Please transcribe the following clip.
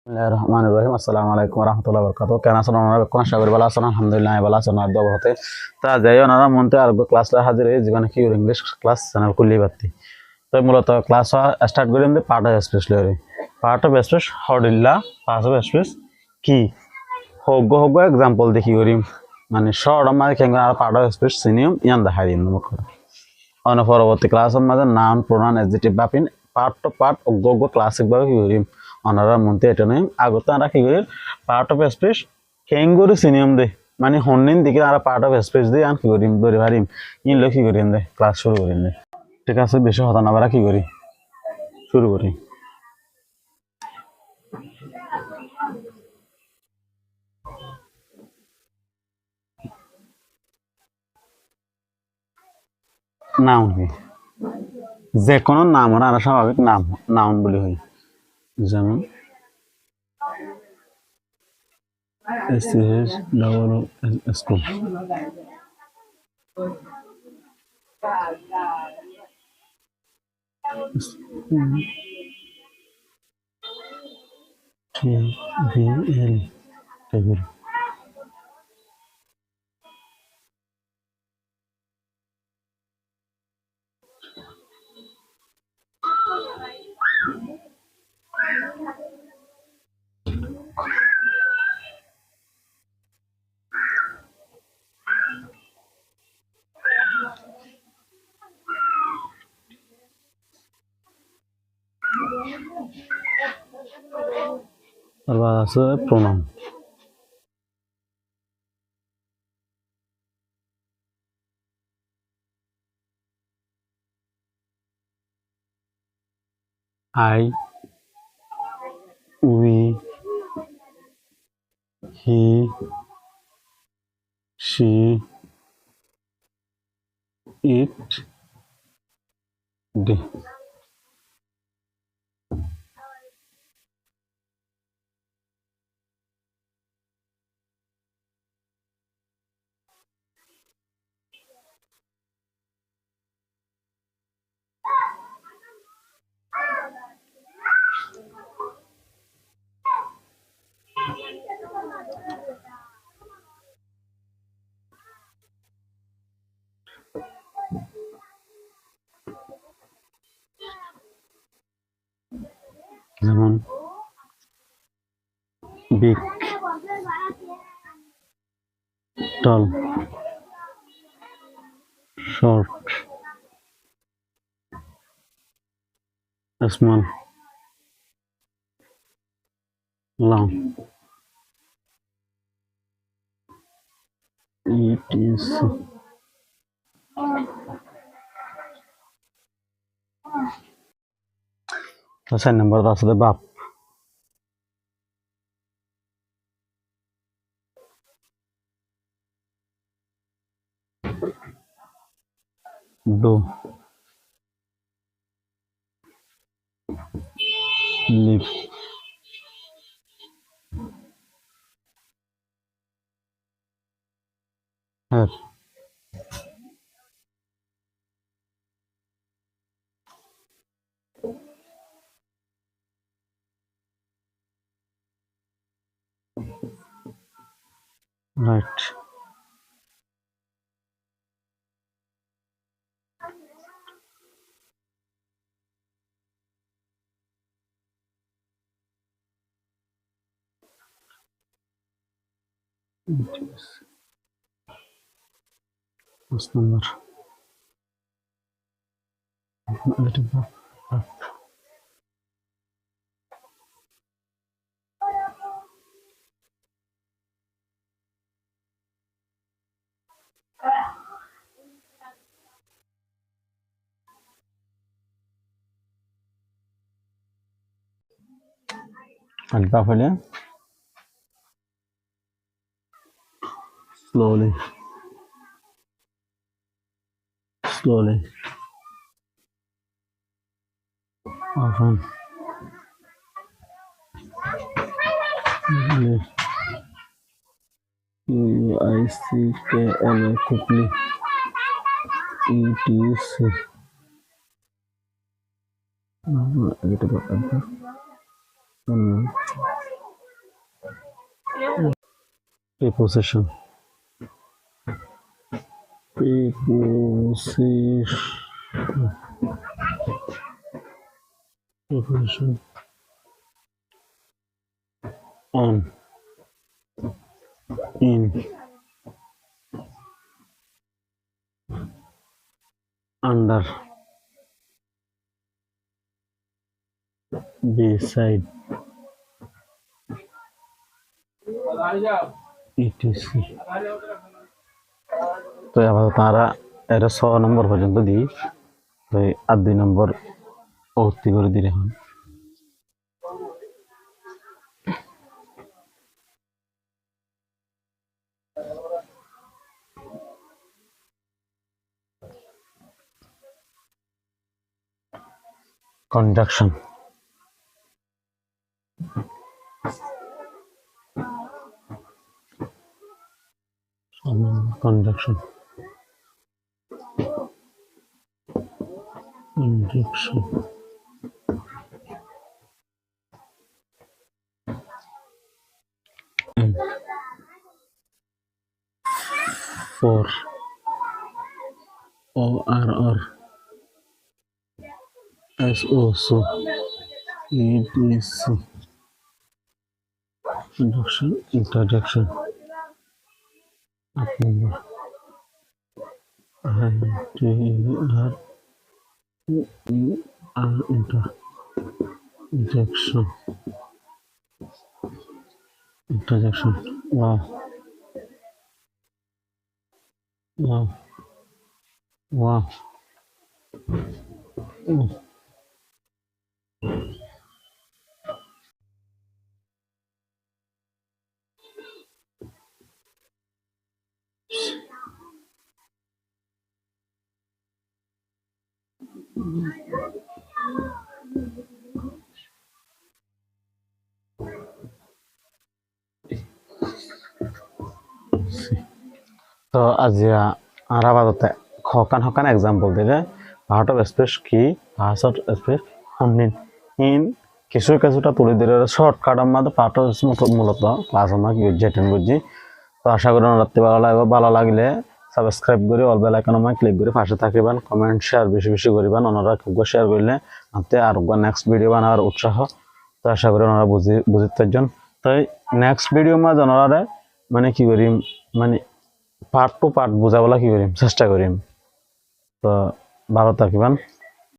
রহমানির রহিম। আসসালামু আলাইকুম রহমতুল্লাহ বরকাত। কেন আছেন ওনারা? কোন আশা করি ভালো আছেন? আলহামদুলিল্লাহ আমি ভালো আছেন। আর দোয়া হতে তা যাই ওনারা মনতে আর ক্লাস হাজির হয়ে জীবনে কি ইংলিশ ক্লাস চ্যানেল খুললি পারতি। তো মূলত ক্লাস স্টার্ট করি আমি part of specially part of speech হডিল্লা পার্ট অফ স্পেস কি হোগ্য এক্সাম্পল দেখি করিম মানে শর্ট মানে কেন আর পার্ট অফ স্পেস সিনিয়ম ইয়ান দেখাই দিন মুখ অন্য পরবর্তী ক্লাসের মাঝে নাউন প্রোনাউন অ্যাডজেক্টিভ বাপিন পার্ট টু পার্ট অজ্ঞ ক্লাসিক ভাবে কি করিম অনারার মধ্যে এটা নয় আগত আমরা কি করি পার্ট অফ স্পেস কেঙ্গুরি সিনিয়ম দে মানে হন্নিন দিকে আমরা পার্ট অফ স্পেস দিয়ে আন কি করিম ধরে পারিম ইন লোক কি করিম দে ক্লাস শুরু করিম দে। ঠিক আছে, বেশি হতা না আমরা কি করি শুরু করি। নাউন কি যে কোনো নাম ওরা আমরা স্বাভাবিক নাম নাউন বলি হই। যেমন স্কুল টেবিল তারপর আছে pronoun I we he she it they. যেমন big tall short small long it is চার নম্বর আছে বাপ ডো লিভ হ্যাভ রাইট পাঁচ নম্বর বাপ হলে slowly often QUICKLA quickly ETC preposition preposition on, in, under, beside, etc. তো আবার তারা এটা 6 নম্বর পর্যন্ত দিই, তো আর 2 নম্বর ভর্তি করে দিলে হন। Conjunction. Conjunction. Conjunction. For. Or. So. EDC. Conjunction. Interjection. Interjection. Interjection. Wow. Wow. Wow. তো আজি আর আপাতত হকান এক্সাম্পল দিলে পার্ট অফ স্পেস কি পার্টস অফ স্পেস হন্নিন ইন কিছুটা তুলে দিলে শর্টকাট আমাদের পার্ট অফ মূলত ক্লাস আমরা কি অ্যাটেন্ড করছি। তো আশা করি রাত্রে ভালো লাগলে সাবস্ক্রাইব করে অল বেল আইকন ক্লিক করে পাশে থাকিবেন, কমেন্ট শেয়ার বেশি করিবেন, ওনারা খুব শেয়ার করলে আনতে আর নেক্সট ভিডিও বানাবার উৎসাহ। তো আশা করি ওনারা বুঝিতেন। তো নেক্সট ভিডিও মাঝে ওনারা মানে কি করিম মানে পার্ট টু পার্ট বুঝাবলা কি করিম চেষ্টা করিম। তো ভালো থাকিবেন।